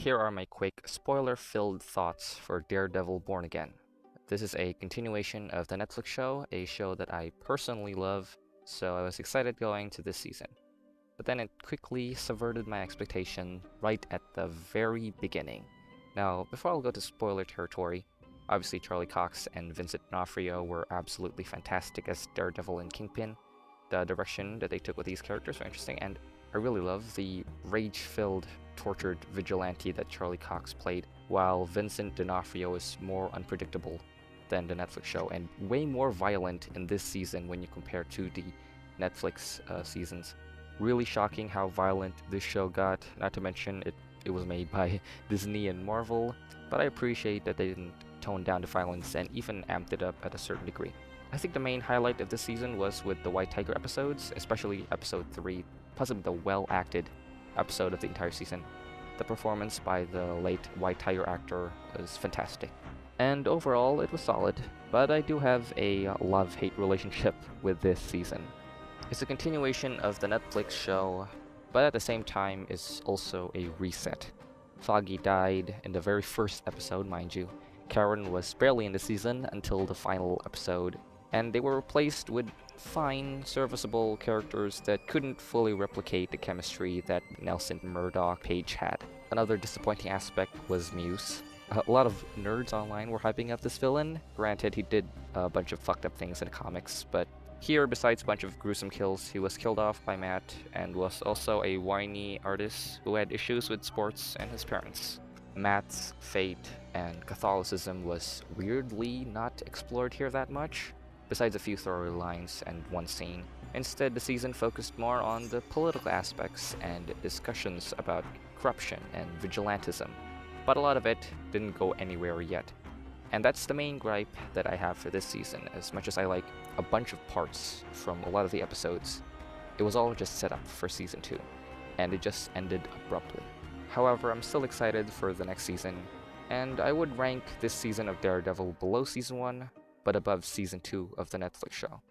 here are my quick, spoiler-filled thoughts for Daredevil Born Again. This is a continuation of the Netflix show, a show that I personally love, so I was excited going to this season. But then it quickly subverted my expectation right at the very beginning. Now, before I'll go to spoiler territory, obviously Charlie Cox and Vincent D'Onofrio were absolutely fantastic as Daredevil and Kingpin. The direction that they took with these characters were interesting, and I really love the rage-filled, tortured vigilante that Charlie Cox played, while Vincent D'Onofrio is more unpredictable than the Netflix show, and way more violent in this season when you compare to the Netflix seasons. Really shocking how violent this show got, not to mention it was made by Disney and Marvel, but I appreciate that they didn't tone down the violence and even amped it up at a certain degree. I think the main highlight of this season was with the White Tiger episodes, especially episode 3, possibly the well-acted episode of the entire season. The performance by the late White Tiger actor was fantastic. And overall, it was solid, but I do have a love-hate relationship with this season. It's a continuation of the Netflix show, but at the same time is also a reset. Foggy died in the very first episode, mind you. Karen was barely in the season until the final episode, and they were replaced with fine, serviceable characters that couldn't fully replicate the chemistry that Nelson, Murdoch, Page had. Another disappointing aspect was Muse. A lot of nerds online were hyping up this villain. Granted, he did a bunch of fucked up things in the comics, but here, besides a bunch of gruesome kills, he was killed off by Matt and was also a whiny artist who had issues with sports and his parents. Matt's fate and Catholicism was weirdly not explored here that much, besides a few storylines and one scene. Instead, the season focused more on the political aspects and discussions about corruption and vigilantism, but a lot of it didn't go anywhere yet. And that's the main gripe that I have for this season. As much as I like a bunch of parts from a lot of the episodes, it was all just set up for season 2, and it just ended abruptly. However, I'm still excited for the next season, and I would rank this season of Daredevil below season 1, but above season 2 of the Netflix show.